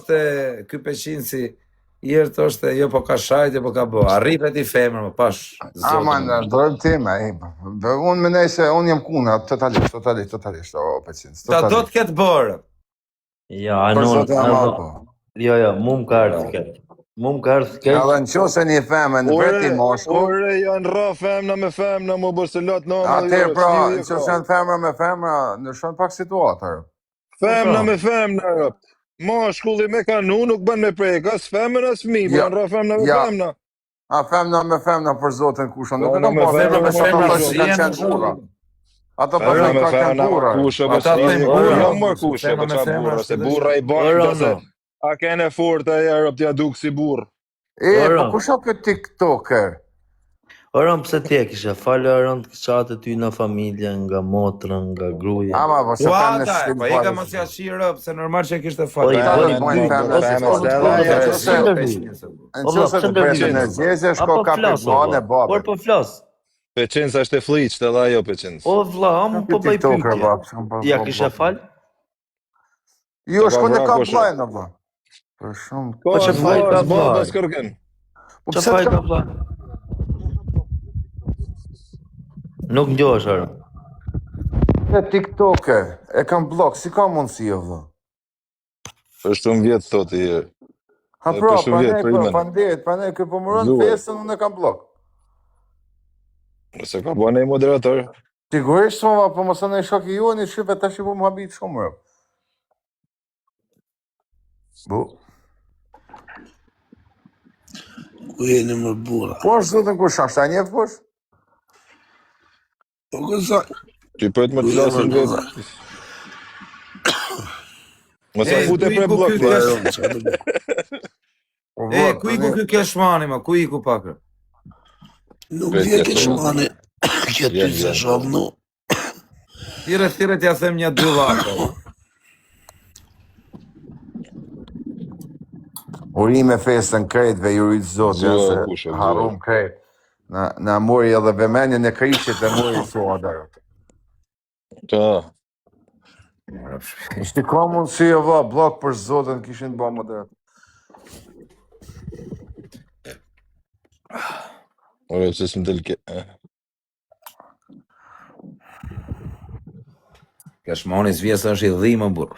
thoshte ky peqinsi Ieri thoshte jo po ka shajt, po ka bë. Arripet i femër, më pash. Aman, dojmë tema, unë mendoj se unë jam kuna, totalisht, o peqinsi. Ta do të ketë bërë. Ja, jo, mu më ka ardhë keq. Mu më ka ardhë keq. Edhe në qose një femë në vreti moshku. Ore, janë ra femna me femna, mu bërë lot në atër pra, në qose janë femra me femra, nërshon pak situatër. Femna me femna, rëpt. Moshkulli me kanu nuk bën me prejk, as femër as mi, bën ra femna me femna. A femna me femna për zotin kushon, nuk e kam pas femna me femna kanë qenë burra. Ato për me ka qenë burra. Ata të burra, jo më kushe, për qa burra, se burra i banë, se a kene fort e rëpt ja duk si burr. Po kusha këtë TikToker? Orën, pëse tje kishe falë orën të qatë ty në familje, nga motra, nga gruja. Ama, po se femne shtim falë. Po i ka mos ja shirë, se normal që kishte falë. Në qëse të bërë në gjezë, shko ka për zone, babë. Por po flasë. Peqins është e fliqë, të dha jo Peqins. O vla, amë po bëj pytja. Ja kishe falë? Jo, shko në ka plajnë, vla. Për shumë. Po që fajt ka plajnë. Që fajt ka plajnë. Nuk ndjo është arë. Në TikToker, e kam blok, si ka mundësi jo vë? Është shumë vjetë thot i e. Ha pra, pa ne, kërë pëmërën pesën, unë e kam blok. Se ka bëne i moderator. Sigurisht shumë, po mësë në i shok i ju, një shqype të shqipu më habit shumë rëp. Bu. Ku jeni më bura? Po është zotën ku shashtë, a njef kush? Po kësa? Që pëjtë më të lasin vetë. Më sa fute për blok. Ku i ku kjo keshmani, ma? Ku i ku pakër? Nuk vje keshmani. Këtë ty të shabë nu. Thire t'ja them një dy vakë. Urime festën krejtve, ju rritë zotë, se harum krejt. Na mori edhe vemenjën e krishit e mori sua dërë. Ta. Ishtë ka mundësi e vla, blok për zotën kishin të ba më dërë. Ore, pëse s'm delke. Keshmoni s'vjesë është i dhimë, burë.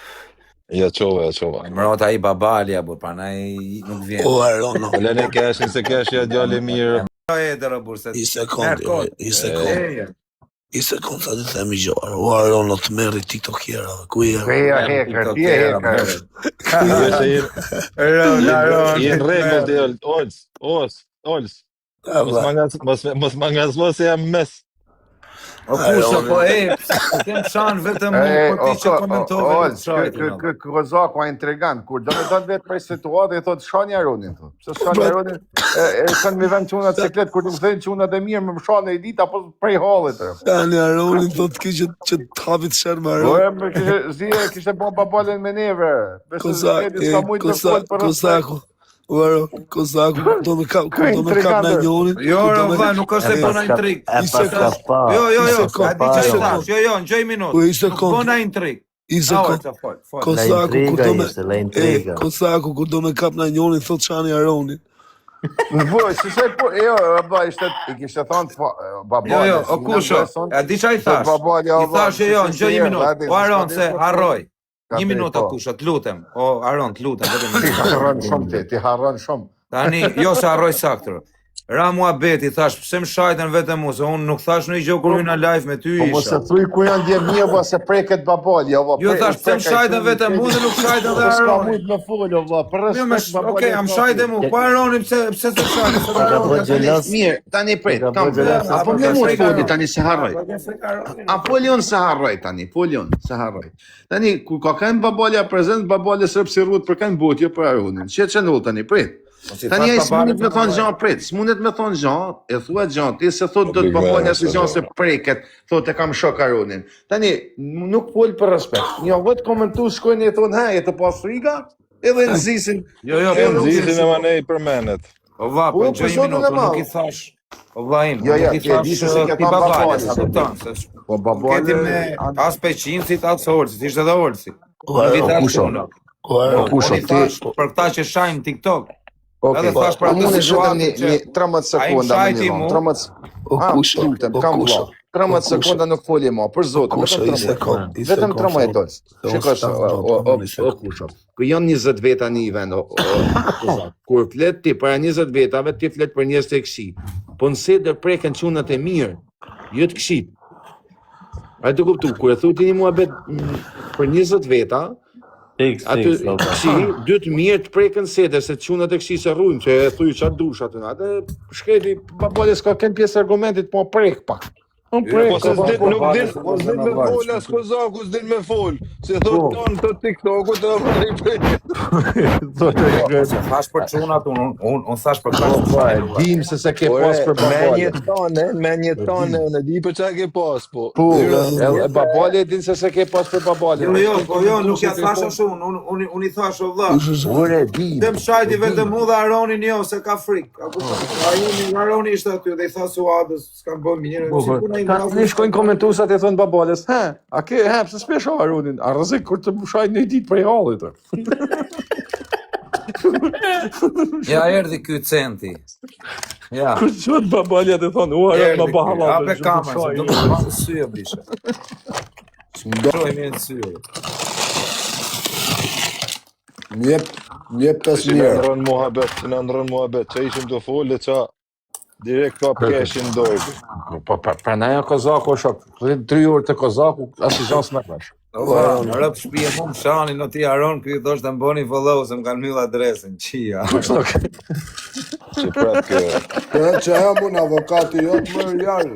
Ja qova. Mërota i babalja, burë, pa na i nuk vjenë. O, Arono. Lene keshin, se kesh ja djali mirë. I sekund, sa të themi gjarë. O, Arono të meri TikTokjera, ku i e? Heker, ti e heker. I në regull të jëllë, Ols. Mos mangazmo se jam mes. O kusha, po kem shanë vetëm po ti që komentove në shajtë. Kë Kozaku a intrigant, kur do me do të vetë prej situatë, e thot shani Aronin, thot. Pse shani Aronin, e kanë me vend quna ciklet, kur të më thejnë quna dhe mirë, me shani e dit, apo prej halit. Shani Aronin, thot ki që të hapit shërë më Aronin. Po kishte bo babalen me neve. Kozaku. Uro, Kozaku, do me kap në njonin. Jo, nuk është e bëna intrik. Jo, në gjoj minut. Nuk bëna intrik. Kozaku, kur do me kap në njonin, thot Shani Aronin. Voj, jo, i kishte thonë babale. Jo, o kusho, e di qa i thash? I thash jo, në gjoj minut. O Aron, se harroj. Një minuta kusha, të lutem. O, Aron, të lutem. Ti harron shumë. Tani, jo se harroj saktër. Ra mua beti, thash, pëse më shajten vetëm mu, se unë nuk thash në i gjohë kur në live me ty isha. Po se thuj ku janë djemija, po se preket babali, jo, jo thash, pëse më shajten vetëm mu dhe nuk shajten dhe Aron. Ska mujt me follo, për respekt babali. Okej, am shajten mu, po Aronim, pëse të shajten? Mirë, tani prit, apo me mu të foli tani se harroj. Apolion se harroj tani, Tani, ku ka kanë babalja prezent, babalja sërpë si rrut për kanë botje për Aronin. Që në tani prit. Tani ai s'mundet me thonë gjan prit, s'mundet me thonë gjan, e thua gjan, ti se thot do të babalja se gjan se preket, thot e kam shok Aronin. Tani, nuk fol për respekt. Një vetë komentu shkojnë e thonë, e të pas friga, edhe nëzisin. Jo, nëzisin e manej për menet. O va, po gjoj minutë, nuk i thash. O va im, nuk i thash ti babalja, sa të tanë. Po babalja... Këti me as peqinësit, as orësit, ishte dhe orësit. O kusho, Unë i thash për këta që shajnë TikTok. Edhe thash për atë situatë që 13 sekonda më një dhonë. 13 sekonda nuk folje ma, për zotë. Vetëm 13 dolës. Shikosh, ku janë 20 veta një vend. Kur flet ti para 20 vetave, ti flet për njerëz të këqij. Po nëse dhe preken çunat e mirë, jo të këqij. A të kuptu, kur e thu ti një muhabet për 20 veta, aty dy të mirë të preken sede, se çunat e këqij se rrujmë, që e thuj qatë dush aty. Atë shkreti, babole s'ka ken pjesë argumentit, po prek pak. Po se nuk din me fol as Kozaku, s'din me fol. Se thot ton të TikToku të thash për çunat, unë thash për këta. Dim se se ke pas për babole. Me një tonë, në di për çka ke pas, po. Po, babole din se se ke pas për babole. Jo, nuk ja thash ashtu, unë i thash o vlla. Dem shajti vetëm mu dhe Aronin jo, se ka frikë. Aroni ishte aty dhe i tha Suadës, s'kam bën mirë. Një shkojnë komentusat e thonë babales, a ke pse s'pesho Aronin, a rrezik kur të bushajnë një ditë prej hallit. Ja erdhi ky centi. Ja. Kur qëtë babalja të thonë, Aron ma bahallat. Ape kamerë, do më të syë bishe. Shoj mirë të syë. Mjep 5 mirë. Që në ndronë muhabet, që ishim të folë, që direkt ka keshin dojtë. Po, për naja Kozaku është 3 orë të Kozaku, asë i gjanë s'me kësh. Në rëpë shpije mu më shani, në ti Aron, këtë është të mboni follow, se më kanë myll adresën, qia. Që pratë kjo. Kërë që e mu në avokati jotë më rjarë.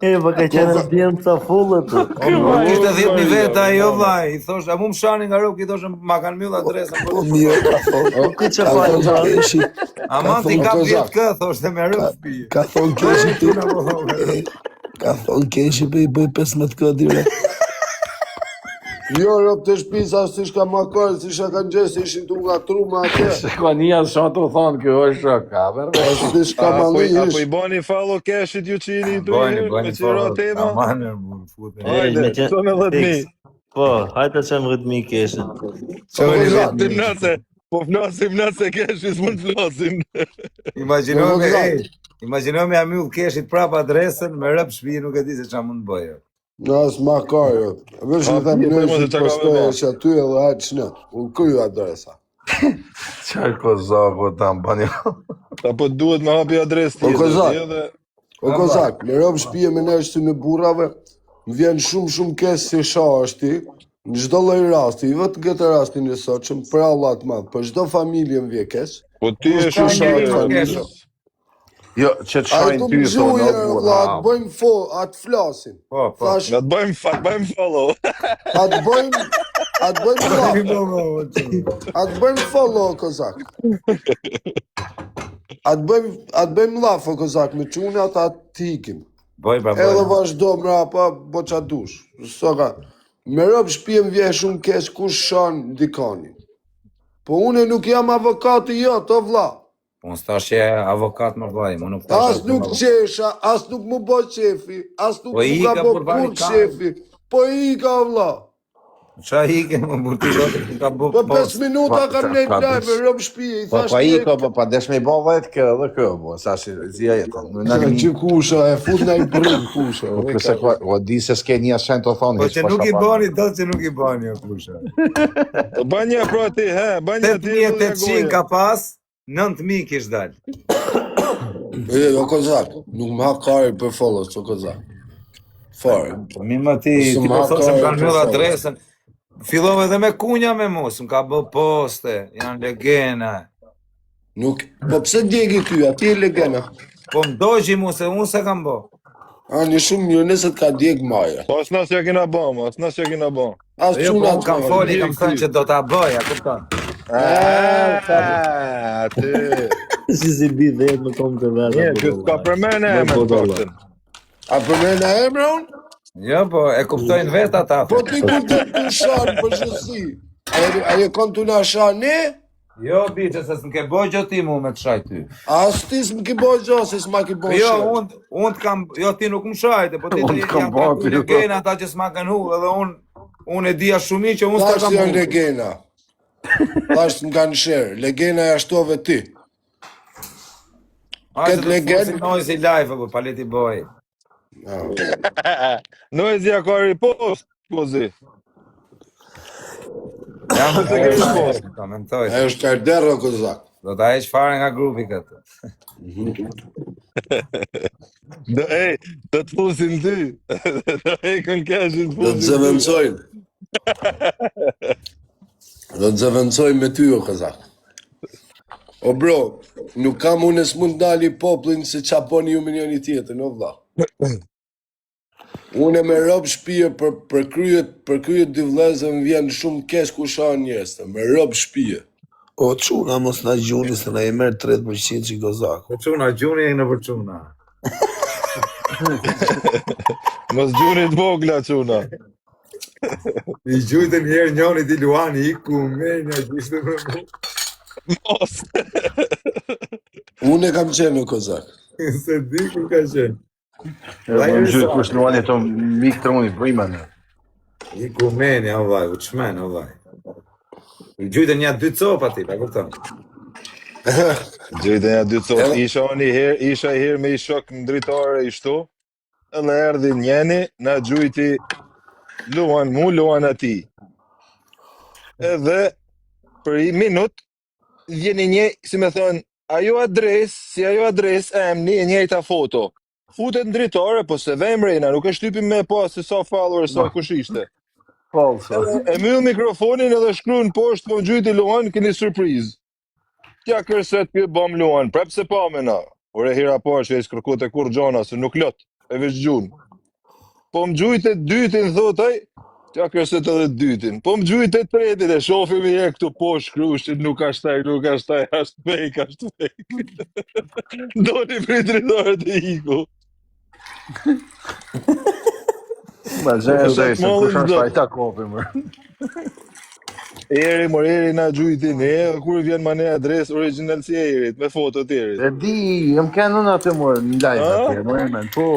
Po ka qenë djemë ca fullët. Ishte 10.000 veta, jo vlaj, i thosh, a mu më shani nga rëpë, i thosh, ma kanë myll adresën. Këtë që fajnë Keshi. Aman ti ka vjetë kë, thosh, dhe me rëpë shpije. Ka thonë keshi ti. Ka thonë keshi për i bëj 15 kë dire. Jo, rëpë të shpisa, si shka ma kërë, si shka kanë gjesë, ishin të nga truma atje. Shkonia shka të thonë, kjo është shka, Si shka ma li Apo ish. i bani follow keshit ju qini të Bani me qira tema. Amanër, mu në fute. Hajde, të me 10.000. Po, hajta që më 10.000 keshin. Po flasim nëse keshit, s'mund flasim. Imagjino me amyll keshit prap adresën, me rëpë shpije nuk e di se qa mund të bëjë. Në asë ma karë, vesh në them nëshë të postoje që aty edhe hajtë shnet, unë kryu adresa. Qaj Kozaku ta më bani. Apo duhet me hapi adres tjetër. O Kozak, me rëpë shpije me nëshë të në burave, më vjen shumë kesë si sha është ti, në gjdo loj rasti, i vetë këtë rastin e soqëm, për Allah të madhë, për gjdo familje më vje kesë. Po ti e shumë Jo, që të shajnë ty, thonë, atë bëjmë atë flasin. Nga të bëjmë follow. Atë bëjmë follow, Kozak. Atë bëjmë lafo, Kozak, me qunat atë t'ikim. Edhe vazhdo mrapa, bo qa dush. Soka, me rëpë shpijem vje shumë kesh kush shanë dikanin. Po une nuk jam avokati jo, të vla. Unë s'tash që avokat më bëjmë, unë nuk tash... As nuk qesha, as nuk mu bo qefi, as nuk mu ka bo kur qefi, po i ka vla. Qa i ke më burti do të ka bo Po 5 minuta kam nejt lajme, rëmë shpije, i thash Po pa desh me i bo dhejt kë dhe kë, po, sa shi zia jetë. Që kusha, e fut në i brim kusha. O di se s'ke një ashen të thonë. Po që nuk i bani, do që nuk i bani o kusha. Banja pra ti, banja ti... 8.800 ka pas, 9.000 kish dalë. O Kozak, nuk më ha kari për follows, o Kozak. Fare. Mi më ti po thosë më kanë mjëllë adresën. Fillove dhe me kunja me mos, më ka bë poste, janë legena. Nuk, po pse djegi ty, ati e legena? Po më dojgji mu se unë se kam bë. Një shumë një nësët ka djeg maja. Po asë nësë ja kina bë, asë nësë ja kina bë. Asë quna të kam foli, kam thënë që do t'a bëja, kupton. Ti. Si bi dhe më kom të vera. Një, që s'ka përmene e me të A përmena emra unë? Jo, po e kuptojnë vetë ata. Po ti ku të shanë për shësi? A je kon të nga shanë ne? Jo, biqe, se s'në ke boj gjë ti mu me të shaj ty. As ti s'më ki boj gjë, se s'ma ki boj Jo, shaj. unë t'kam, jo ti nuk më shajte, po ti të jam kaku legena ata që s'ma kanë hu, edhe unë e dija shumë që unë s'ta Tash kam janë hu. legena. Tash m'kanë shërë. Legena e ashtove ti. Këtë legend noise i live apo paleti boj. Noise ja ka ripost, pozi. Jam të ripost, komentoj. E është Erdero Kozak. Do ta heq fare nga grupi këtë. Të të fusin ty. Do hekën kashin të Do të zëvëndsojnë. Do të zëvëndsojnë me ty, o Kozak. O bro, nuk kam unë e s'mund dali poplin se qa poni ju me njëni tjetër, no vla. Unë e me rob shpije për kryet dy vlezë më vjen shumë kesh ku shanë njeste, me rob shpije. O quna mos na gjuni se na i merë 30% që Gozaku. Po quna, gjuni e në për quna. Mos gjuni të vogla, quna. I gjujtë njerë njoni ti Luani, i ku menja, gjishtë me mu. Mos. Unë e kam qenë në Kozak. Se di ku ka qenë. Më gjyë kush Luani të mikë të unë i primane. I ku menja, o vaj, u qmen, o vaj. I gjujtë nja 2 copa ti, pa kupton. Gjujtë nja 2 copa. Isha i herë me i shok në dritare i shto, edhe erdi njeni, na gjujti luan ati. Edhe për i minut, vjeni një, si me thonë, ajo adres emni e njëjta foto. Futet në dritare, po se vemrejna, nuk e shtypim me pas se sa followers, sa kush ishte. E myll mikrofonin edhe shkruan poshtë, po gjujti Luan, keni surprizë. Tja kërset kjo bom Luan, prep se pa me na. Por e hira parë që e s'kërkut e kur gjona, se nuk lot, e veç gjun. Po më gjujte dytin, thotaj, tja kërset edhe dytin. Po më gjujte tretin, e shofim i e këtu poshtë shkrushtin, nuk ashtaj, ashtë fake. Doni për i dritarët e iku. Ma gjenë dhe se kush është ajta kopi mërë. Eri na gjujti ne, kur vjen ma ne adres original si Erit, me foto të Erit. E di, jam kënë në atë mërë, në live atje, mërë men, po.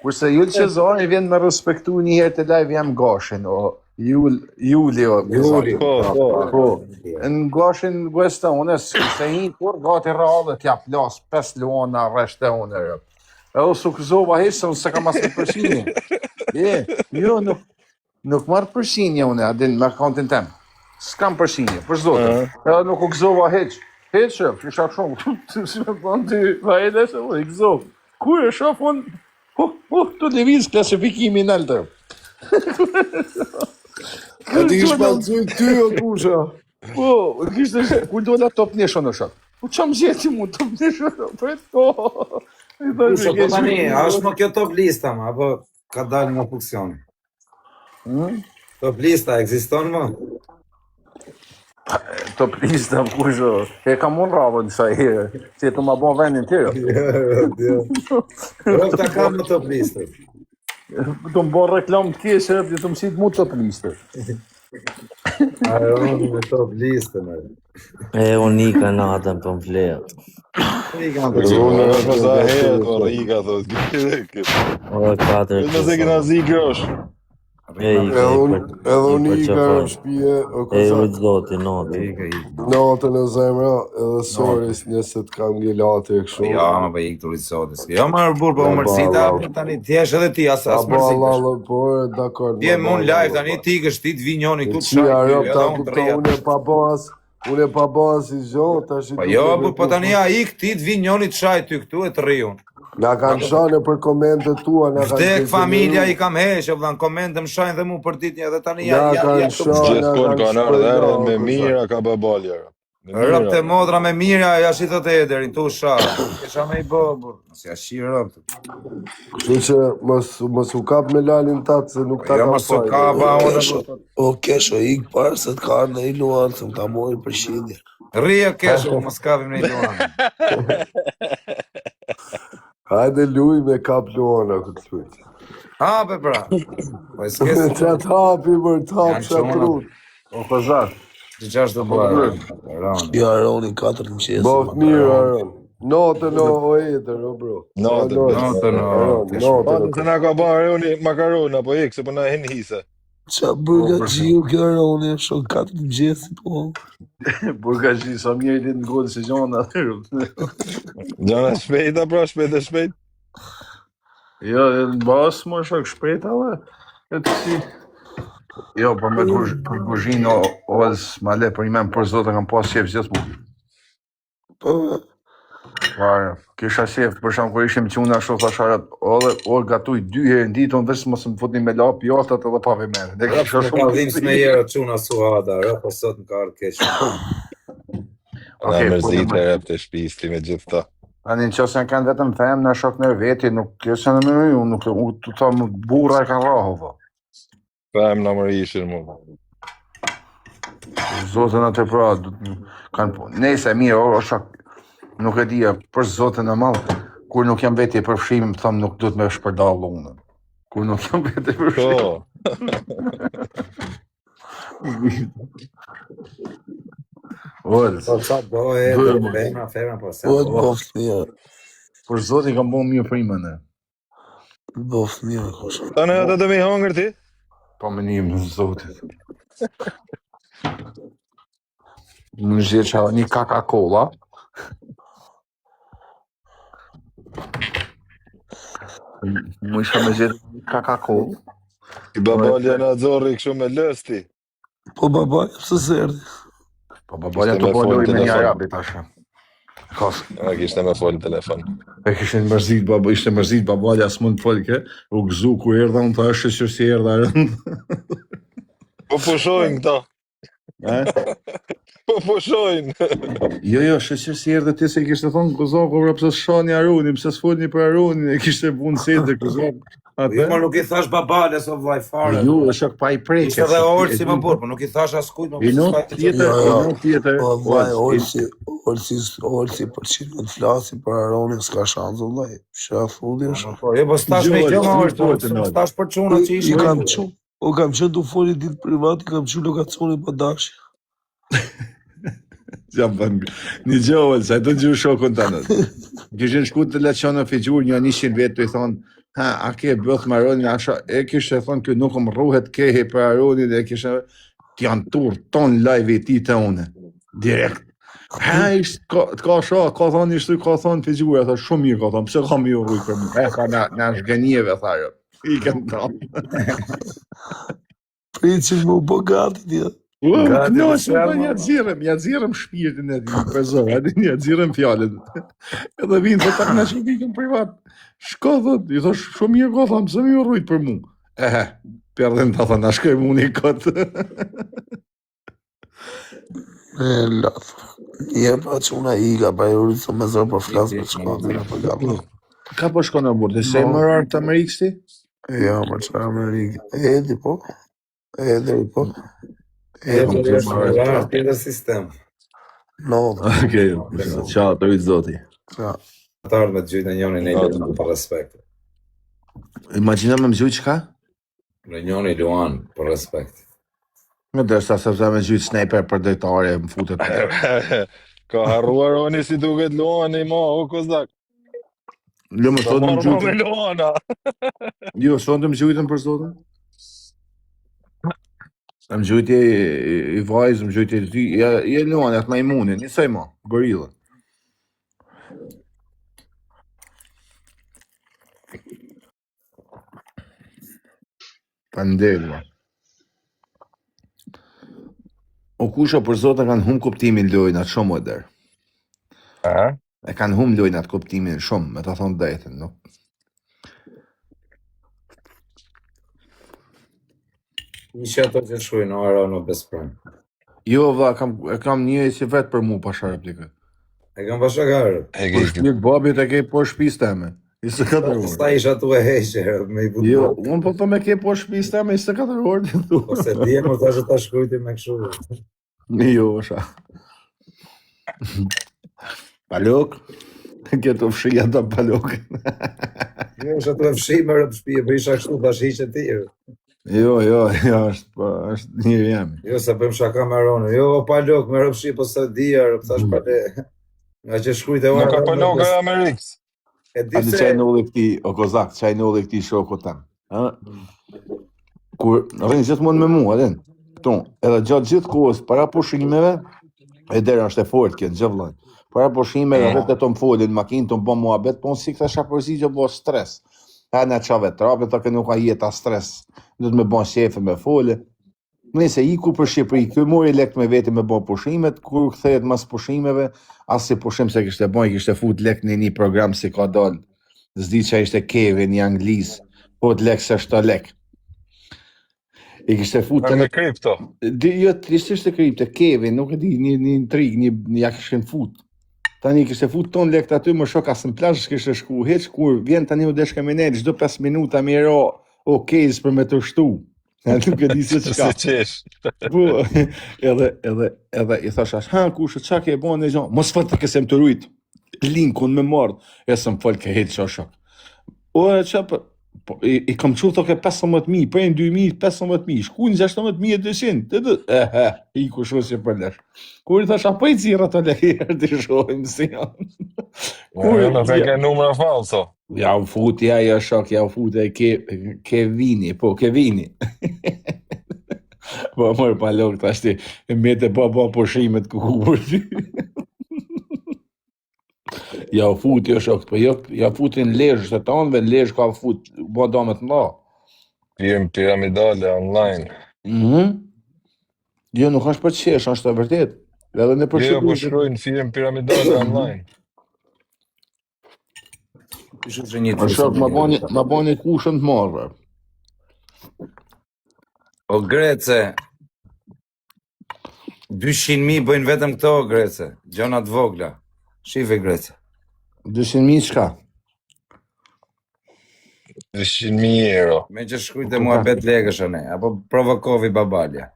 Kurse Jullë Qezari vjen me respektu një herë të live jam Gashin, o Juli, po. Në Gashin Gwesta, unë se hinë kur gati rrallë t'ja plas 5 luana rreshte unë e rëpë. E o sukëzova hishë, unë se kam asë në përshinje. Jo, nuk marrë përshinje unë, adin me kontin tem. S'kam përshinje, për zotë. Edhe nuk u gëzova heq. Heq, isha shumë. Si me thonë ty, vajde se u i gëzovë. Kur e shof unë, të deviz klasifikimi në altë. E ti kishë palëcuj ty o kusha. Po, kishtë, kur do da top neshë në shatë. Po që më gjeti mu top neshë në po. Kusha, po tani, a është më kjo top lista ma, apo ka dalë nga funksioni? Top lista, eksiston më? Top lista, kusha, e kam unë rabën sa herë, që të ma bon vendin tërë. Jo. Rofta kam në top lista. Të më bon reklam të kjesë, të më sitë mu top lista. Ajo unë me top lista, me. E unika natën për më fletë. Unë në kësa herë, të rika, thot. O 4. Nëse këna zi grosh. Edhe unë i ka në shpije o E Kozak. rëtë zoti, natë. Natën e zemra, edhe soris nëse të kam gjilati e këshu. Jo, më bëj ikë të rritësotës. Jo, më rëbur, po më mërsita, tani t'jesh edhe ti, as Abo mërsita. Allah, po e dakord. Dje mund live, tani ti kështë ti t'vi njoni këtu të Qia shajtë, rëp, ta unë të kupta, rria. unë e pa bas i gjohë, ta shi Po jo, po tani a ik, ti t'vi njoni të shajtë ty këtu e të rriun. Na kanë shane për komente tua, na kanë Vdek familja i kam heshë, vëllan, komente më shajnë dhe mu për ditë një, dhe tani Na kanë shane, Gjithkon ka nërë dhe erë me mira ka babalja. Rëp të modra me mirja, ja shi thot Ederin, tu shajtë. Kesha me i bobur, si a shi rëp. Kështu që mos u kap me lalin tatë, se nuk ta Jo, kam më së kaba, unë. O kesho, ik parë se të karë në i luanë, se më ta mojë për shindje. Rria kesho, më skavim në i luanë. Hajde luj me kap luana këtë lujt. Hape pra. Po e s'kes. Qatë hapi për të hapë Janë shatrut. O Kozak, Çfarë do bëj? Aroni. Ja, Aroni 4 mëngjes. Bof mirë, Aron. Natën o etër, o bro. Natën se na ka bërë Aroni makarona, po ik, se po na hen hise. Qa burgaxhiu kjo Aroni, shon 4 mëngjes, po. Burgaxhi, sa mirë i ditë në godë se gjona. Gjana shpejta, pra, shpejt. Jo, në basë më shok shpejt, ale, e të si. Jo, për me për guzhinë ozë, ma le, për imen për zotë kam pas qef gjithë mu. Po, Parë, kisha qef, për shumë kër ishim quna shumë thasharat, o gatuj 2 herë në ditë, unë vështë mos më futni me la pjatat edhe pa vëmerë. Ne kisha Ka dhims me jera quna suada, po sot në ka ardhë keq. Na mërzit e rep të shpisti me gjithë ta. Ani në qësë në kanë vetëm femë në shok në veti, nuk kësë në më ju, nuk të ta më burra e kanë raho, po. Fem në më ishin mu. Zotën atë pra, kanë po. Nese, mirë, o shok, nuk e dhja, për zotën e malë, kur nuk jam veti e përfshimim, thëmë nuk du të me shpërdalë unën. Kur nuk jam veti e përfshimim. Orës. Po çfarë bëhet? Femra po se. bof mirë. Për zotin kam bo mirë primën e. Bof mirë, kosha. Ta në atë të me hangër ti? Pa më një në zotit. Më në gjithë që një Coca-Cola. Më isha me gjithë një Coca-Cola. I babalja në zorri kështu me lësti. Po baba, pëse zerdi? Po babalja të boloj me një arabi tasha. Kasë. A kishte me folë telefon. E kishte mërzit babalja së mund folke, u gëzu ku erdha unë të është që si erdha rëndë. Po pushojnë këta. Po pushojnë. Jo, shëqër si erdhe ti se i kishte thonë Kozako, pra pëse shani Arunin, pëse s'folni për Arunin, e kishte punë sete Kozako. Jo, ma nuk i thash babales o vaj fare. Ju, është ok pa i prejke. Ishte dhe orë si më burë, po nuk i thash askujt, I nuk tjetër, Po vaj, orësi për qinë të flasi për Aronin s'ka shansë, vaj. Shë fudi është. Po, jo, po s'tash me gjë ma orë, s'tash për quna që I ishte. kam qënë, o kam qënë të foli ditë privat, i kam qënë lokacioni për dashë. Një gjohëll, sa e të gjurë shokën të nëtë. Kishin shku të leqonë në figjur, një 100 vetë të i thonë, a ke bëth më Aronin, e kishte thonë, kjo nuk më rruhet kehe për Aronin, e kishte, t'janë tur ton live i ti të une, direkt. Ka shoh, ka thonë ishtu, ka thonë figjur, e thonë, shumë mirë, ka thonë, pëse ka mi u rrujt për më, ka në shgënjeve, tharë, i kanë thonë. Pricin më bogati tjetë. Ja dzirëm shpirtin e ti, përzor, ja dzirëm fjallet. Edhe vinë, dhe tak në që vikën privat. Shko, thot, i thosh, shumë mirë ko, thamë, pëse mi u rrujt për mu. Perdhen të thonë, a shkoj mu një kotë. Lathë. Njerë pa që una iga, pa e rritë të me zërë për flasë për shkotin e për gabla. Ka po shko në burë, se më rarë të Amerikës ti? Ja, për që Amerikë. Edi po. Edi po. Tjetër sistem. No. Okej, ciao, të vitë zoti. Ja. Ata ardhë me të gjyjtë në njoni në i për respekt. Imagina me më gjujtë qka? Në njoni luan për respekt. Me dërsa se vëza me gjujtë sniper për dojtare, më futet. Ka harruar Roni si duket Luani ma, o Kozak. Jo, më thotë më me gjujtë. Luana. Jo, thonë të më gjujtën për zotën? Më gjujtje i vajzë, më gjujtje i ty, je luan, atë majmunin, njësaj ma, gorilla. Pandelua. O kusha për zotë kanë hum kuptimin lojnë atë shumë edhe. E kanë hum lojnë atë kuptimin shumë, me të thonë dhejtën, nuk. Ishë ato që shujnë, ara në besprem. Jo, vla, kam një si vetë për mu pasha replikë. E kam pashakarë. Për shpirë babit e ke po shpis teme. 24 orë. Sta isha tu e heqe, me i budu. Jo, unë po të me ke po shpis teme 24 orë të tu. Po se dje më thashë ta shkrujti me këshu. Jo, osha. Palok? Këto fshija ta palok. Jo, isha tu e fshi me rëpë shpije, për isha kështu, ta shi që tjerë. Jo, është një jam. Jo, se bëjmë shaka me Aronin. Jo, pa lok, me rëpshi, po sa dia, thash pa le. Nga që shkrujt e Nuk ka ora. pa loka e Amerikës. E di Adi se... qaj në ulli këti, o kozak, qaj në ulli këti shoko tam. Kur rrinë gjithmonë me mua, adin. Edhe gjatë gjithë kohës, para pushimeve, e dera është e fort kjo, gjëvloj. Para pushimeve, vetë të më folin, makinë të më bo mua bet, po në si këta shapërzi që bo stres. E në qave trape, të ke nuk ka jeta stres. Dhe të me bo shefe me fole. Nëse i ku për Shqipëri, kjo mori lekt me vete me bo pushimet, kur këthejet mas pushimeve, asë si pushim se kishte bo, i kishte fut lekt në një program si ka dalë. Zdi që ishte keve një anglis, po të lek se shto lek. I kishte fut Me kripto. Jo, tristisht e kripto, keve, nuk e di, një intrig, një ja kishin fut. Tani kishte fut ton lekt aty, më shok asë në plazh, kishte shku heq, kur vjen tani u deshka me nejt, çdo 5 minuta me ro, okej, për me të shtu. Nuk e di se çka. Si qesh. Po, edhe i thash as, ha, kush, qa ke bo në gjo? Mos fal të kesem të rujt, linkun me mardh, e së më fal ke hetë shok. O, qa për, i kam qurë të ke 15.000, për e në 2.000, 15.000, shku në 16.200, i ku shosje për lesh. Kur i thash, apo i cira të leherë të shojmë si janë. Në të ke numra falso. Ja u fut, ja shok, ja u fut e ke vini, po, ke vini. Po, mërë pa lok të ashti, me të pa pushimet kukur. Ja u fut, jo shok, po ja futin lejsh të tanëve, lejsh ka fut, bo damet nga. Firmë piramidale online. Jo, nuk është për qesh, është të vërtet. Edhe në Jo, po shkrojnë firmë piramidale online. Shok, ma bani kushën të marrë. O Grece, 200.000 bëjnë vetëm këto, Grece, gjonat vogla. Shive, Grece. 200.000 qka? 200.000 euro. Me që shkrujt e mua bet legësh ne, apo provokovi babalja.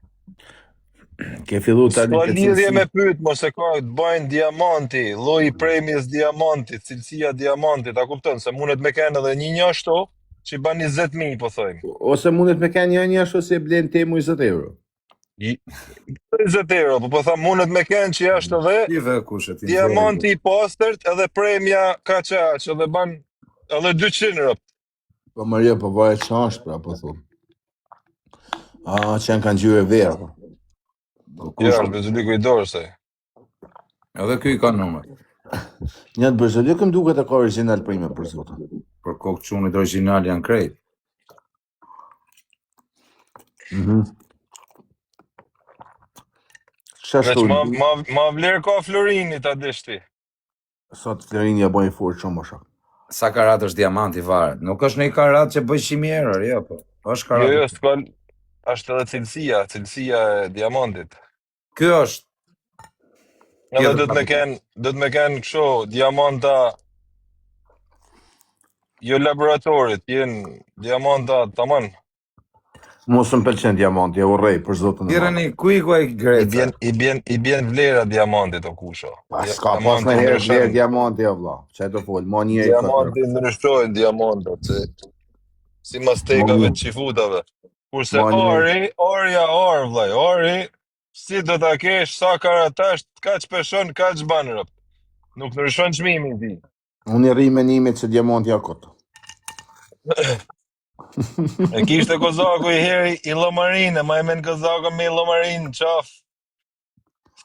Ke fillu të Ska lidhje me pyt, mos e ka të bajnë diamanti, lloji premjes diamantit, cilësia diamantit, a kupton, se mundet me kenë edhe një ashtu, që i ban 20.000, po thojmë. Ose mundet me kenë një ashtu se blen temu 20 euro. 20 euro, po tha mundet me kenë që jashtë edhe diamanti i pastërt edhe premja ka qaq, edhe ban edhe 200 euro. Po Maria, po vaje që është, pra, po thumë. Që janë kanë gjyre verë. Ja, Bezuliku i dorë, se. Edhe kjo i ka numër. Një të Bezuliku më duket e ka original prime për zotë. Për kokë qunit original janë krejt. Ma vlerë ka Florini ta deshti. Sot Florini ja bojnë fort shumë më shak. Sa karat është diamanti varet? Nuk është një karat që bëj 100.000 euro, jo, po. Është karat. Jo, s'kon, është edhe cilësia e diamantit. Kjo është. Edhe do të me kenë kështu diamanta jo laboratorit, jenë diamanta tamam. Mos më pëlqen diamanti, e urrej për zotën. Tireni ku e Greca. I bjen vlera diamantit o kusho. Ska pas me herë vlerë diamanti, o vlla. Çe do fol, ma një diamanti ndryshojnë diamantat, si mastekave të qifutave. Kurse ori vllai, ori si do ta kesh sa karatash, kaq peshon, kaq ban rrop. Nuk ndryshon çmimi i tij. Unë i rri menimit se diamanti ja kot. E kishte Kozaku i heri i Llomarin, ma e men Kozaku me Llomarin qaf.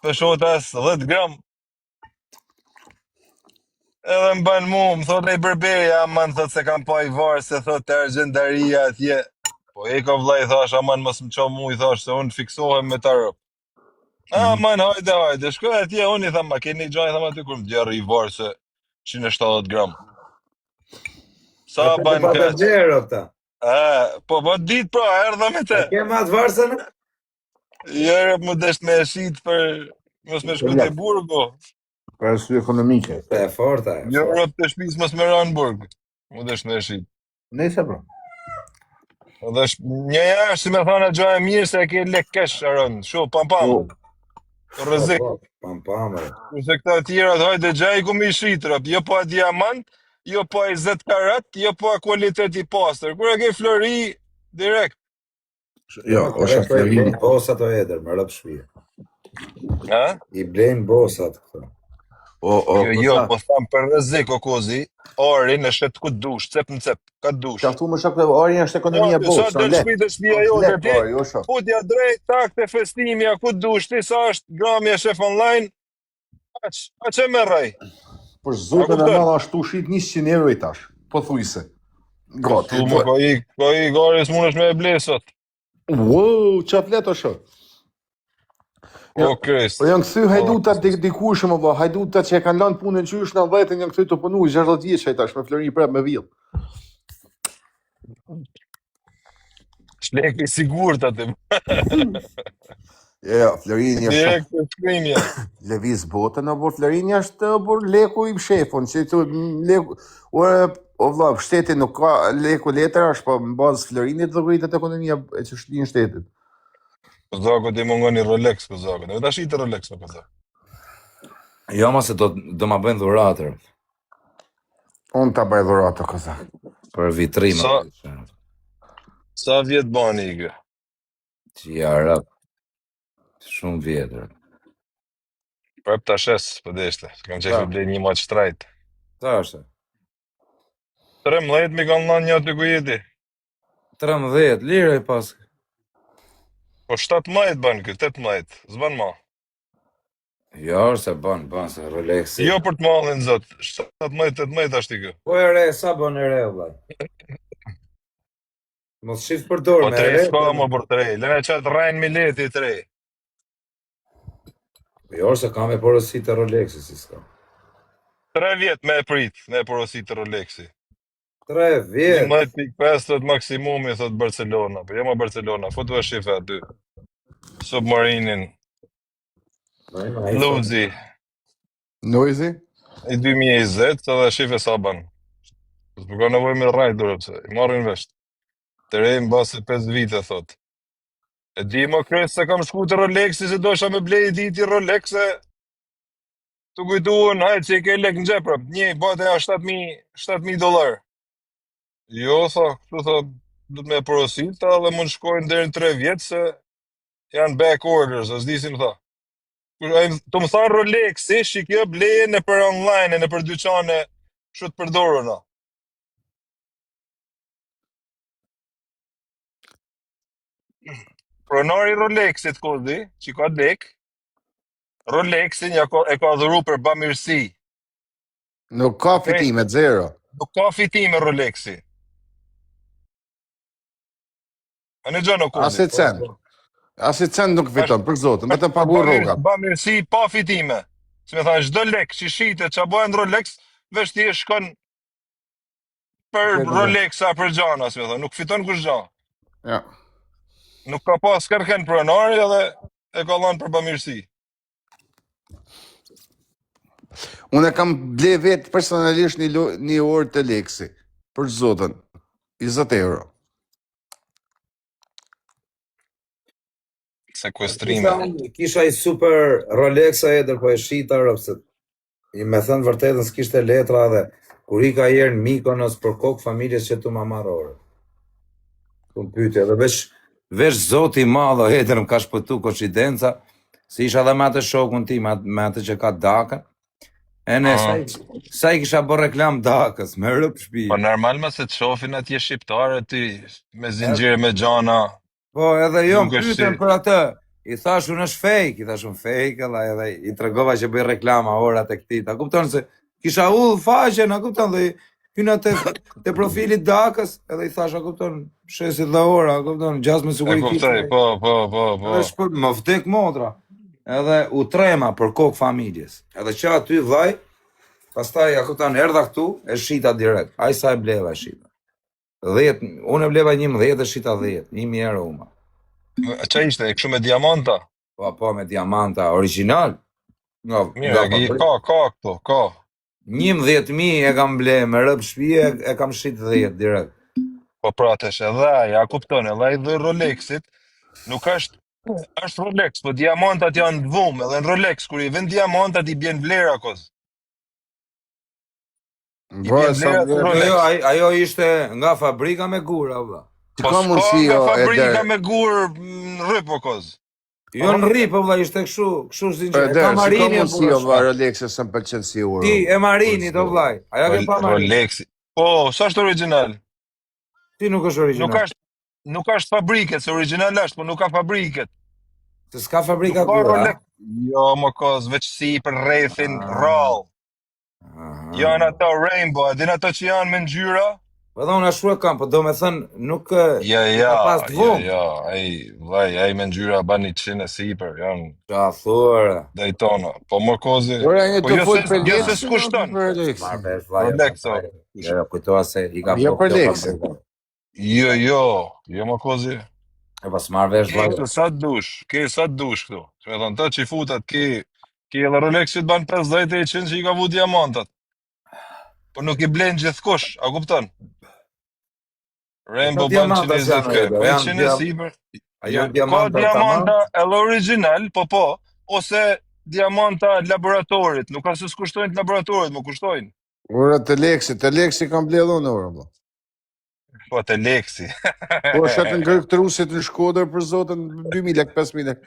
Speshot as 10 gram. Edhe më ban mu, më thot e i Berberi, aman thot se kam pa i varë, se thot të Argendaria atje. Po e ka vllai thash, aman mos më qa mu, i thash, se unë fiksohem me ta rëp. Aman, hajde, shkoj atje, unë i tham, ma keni gjaj, tham aty, kur më djerë i varë se 170 gram. Sa ban kaq? Po dit pra, erdha me te. Ke ma të varsën? Jere, më desht me shit për, mos me shku të burgo. Për arsye ekonomike. E forta. Jo, rëp të shpis mos me ranë burg. Më desht me shit. Nëse pra. Dhe një jashtë, si me thana gjaj e mirë, se e ke lek kesh, Aron. Shu, pam. Rëzik. Pam. Kurse këta tjera, hajde gjaj ku mi shit, rëp. Jo pa diamant, jo pa 20 karat, jo pa kualitet i pastër. Kur e ke flori, direkt. Jo, është Florini. Bosat o eder, më rëp shpia. Ha? I blejnë bosat këto. Jo, po tham për rrezik o kozi, orin e shet ku dush, cep në cep, ka dush. Qaftu më shok orin është ekonomia Sa del shtëpia jote ti, futja drejt, tak te festimja, ku dush ti, sa është gramja shef online, aq e merrej. Për zotën e madh ashtu shit 100 euro i tash, po thujse. Gati. Po i gari s'mundesh me e ble sot. Wow, qa flet o shok? O Krist. Po janë kthy hajdutat dikushëm apo hajdutat që e kanë lënë punën qysh 90-ën janë kthy të punu 60 vjeç ai tash me Flori prap me vill. Shlek i sigurt atë. Ja, Florini është. Direkt të shkrimja. Lëviz botën apo Florini është por leku i shefun, si tu leku o vlla, shteti nuk ka leku letër, është po në bazë Florinit do rritet ekonomia e çështën e shtetit. Kozako ti mungoni Rolex, Kozako. Ne tash i të Rolex në Kozako. Jo, ma se do ma bëjnë dhuratër. Unë ta bëj dhuratë Kozak. Për vitrima. Sa vjet bani i kë? Që ja rap. Shumë vjetër. Prap ta shes, po deshte. Kanë qefi blej një maç shtrajt. Ta është? 13 mi kanë lanë një aty ku jeti. 13, lirë e pas. Po 17 ban kë, 18, zban ma. Jo, se ban, se Rolexi. Jo për të mallin zot, 17-18 ashti kë. Po e re, sa ban e re, vllai. Mos shif për dorë me re. Po 3 s'ka më për 3, lene qatë rajnë mileti 3. Jo, se ka me porosit të Rolexi, si s'ka. 3 vjet me e prit, me porosit të Rolexi. 3 vjet? 11.5 thot maksimumi, thot Barcelona, po jema Barcelona, fotu e shife aty. Submarinin. Luzi. Noizi? I 2020, edhe shife sa ban. S'po ka nevoj me rajt durëpse, i marrin vesht. Të rejmë base 5 vite, thot. E di më kres se kam shku të Rolexi, se dosha me blej diti Rolexe, të kujtuën, hajtë që i ke lek në gjepër, një, bate ja $7,000. Jo, tha, këtu tha, du të me porosit, dhe mund shkojnë deri në 3 vjetë, se janë back orders, as disim, tha. Të më tha Rolexi, shikjo bleje në për online, në për dyqane, shu të përdorën, Pronari Rolexit, kodi, që ka lek, Rolexin e ka dhuru për bamirësi. Nuk ka fitime, 0. Nuk ka fitime Rolexi. A në gjënë o kodi? Asi cen nuk fiton, për zotën, me të pagu rruga. Bamirësi pa fitime. Se me thajnë, gjdo lek që shite që bojnë Rolex, vesh ti e shkon për Rolexa, për gjana, se me thajnë, nuk fiton kush gjana. Ja. Nuk ka pas kërken pronari edhe e ka lanë për bamirësi. Unë e kam ble vetë personalisht një orë të Lexi, për zotën, 20 euro. Sekuestrime. Kisha i super Rolexa e po e shita rëpse. I me thënë vërtetën s'kishte letra dhe kur i ka jerë në Mikonos për kokë familjes që tu ma marore. Ku më pyte dhe vesh zoti madho hetër më ka shpëtu koincidenca, si isha dhe me atë shokun ti, me atë që ka Dakën. E ne, sa i kisha bërë reklam Dakës, me rëpë shpijë. Po normal me se të shofin atje shqiptare ti, me zinxhire me gjana. Po edhe jo më pyten për atë, i thash unë është fake, edhe i tregova që bëj reklama orat e këtij. Ta kupton se kisha udhë faqen, a kupton dhe hyna te profili Dakës, edhe i thash, a kupton, shesit dhe ora, a kupton, gjasë me siguritet. E kuptoj, po. Edhe shpër, më vdek motra. Edhe u trema për kokë familjes. Edhe që aty vllai, pastaj a kupton, erdha këtu, e shita direkt. Ai sa e bleva e shita. 10, unë e bleva 11 dhe shita 10, 1.000 euro uma. Qa ishte, e kështu me diamanta? Po, me diamanta, original. Ka këto, ka. 11.000 e kam ble, me rëpë shpije e kam shit 10 direkt. Po pratesh edhe, ja kupton, edhe i dhe Rolexit, nuk është Rolex, po diamantat janë dvumë, edhe në Rolex, kur i vend diamantat i bjen vlera kos. Ajo ishte nga fabrika me gura, vlla. Ka mundësi nga jo fabrika Eder. me gur në rryp o koz. Jo në rri, po vlla, ishte kështu zinxhir. E Eder, ka si ka Marini e mundësi jo burra. vlla Rolex s'm pëlqen si euro. Ti e Marini do vllai. Aja ke pa Marini. Rolexi. Po, sa është original? Ti nuk është original. Nuk është fabriket, se original është, po nuk ka fabriket. Se s'ka fabrika Nuk ka gura. Rolex. Jo, më koz, veç si për rrethin rall. Janë ato rainbow, a din ato që janë me ngjyra? Po dhe unë ashtu e kam, po do me thënë nuk Ja, ka pas të vëmë. ai me ngjyra ban 100 e sipër, janë Qa thurë. Daytona. Po më kozi. Ora një Po të jo fol se për jo Lex. se s'kushton. Marrë vesh vllai. Rolex, o. Jo, kujtoha se i ka Jo për Lex. Jo më kozi. E pas marrë vesh vllai. Ke sa dush këtu. Që me thonë, të që i futat, ke edhe Rolex që të banë 50 e 100 që i ka vu diamantat. Po nuk i blen gjithkush, a kupton? Rainbow ban 120k, po 100 e sipër. Ka diamanta edhe original, po, ose diamanta laboratorit, nuk ka se s'kushtojnë të laboratorit, më kushtojnë. Ora të Lexi kam bledhë unë ora vlla. Po të Lexi. Po shatë në kërë këtërusit në Shkodër për zotën 2.000 lek, 5.000 lek.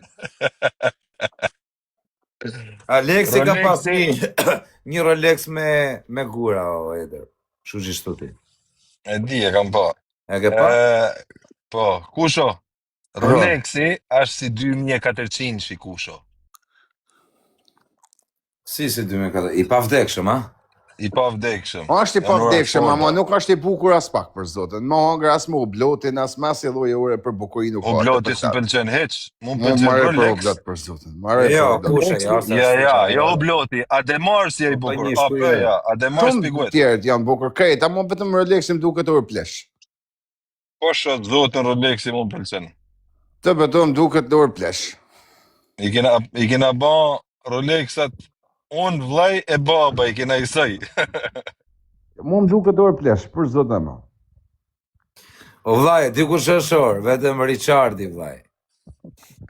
Alexi ka Rolexi- pas një Rolex me gura, o Eder. Shu gjithu ti. E di, e kam pa. E ke pa? Po, kusho? Rolexi është si 2400 shi kusho. Si 2004. I pa vdekshëm, a? I pa vdekshëm. Është i pa vdekshëm, ama nuk është i bukur as pak për zotën. Ma hangër as më ublotin, as mas e lloj ore për bukurinë nuk ka. Obloti s'm pëlqen hiç. Mu Më pëlqen marrë për Rolex. oblot për zotën. Marrë Jo, për oblot. kushe, Jo obloti, Ademar si e i bukur. një Apo shkruaj. ja, Ademar Shumë spiguet. tjerët janë bukur krejt, ama vetëm Rolexi më duket orë plesh. Po shot zotën Rolexi mu pëlqen. Të beto më duket orë plesh. I kena ba Rolexat unë vllai e baba i kena i saj. Mu më duket orë plesh, për zotën ma. O vllai, dikush është orë, vetëm Richardi vllai.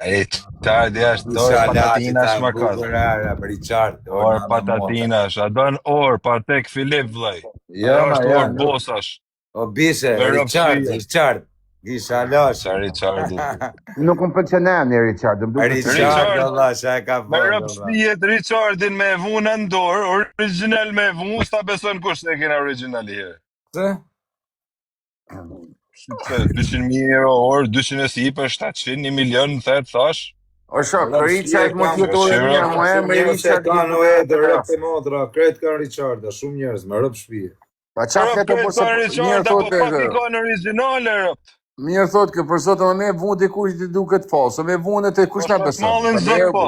E qardi është dorë patatina është më kazë. Richard. Orë patatina është, a don orë Patek Filip vllai. Jo, Ajo ma është ja. orë bosash. O bishe, Me Richard. Gisha lash. Qa Richardi. Nuk më pëlqen emri Richard, më duket. Richard, Allah, qa e ka Me bërë. rëp shpijet Richardin me vun në dorë, original me vun, s'ta beson kush se kena original here. Se? 200.000 euro orë, 200 e sipër, 700, 1 milion, thet, thash. O shok, Richard mund të jetë orë mirë, mu emri Richard. Kanë o edhe rëp të motra, kretë kanë Richard, shumë njerëz, me rëp shpije. Pa qa fleto për se mirë Richard, apo thotë pak i kanë original e rëpt. mirë thotë kë për zotë me vun dikush të duket falso, me vunet e kush na beson. Mallën zot po.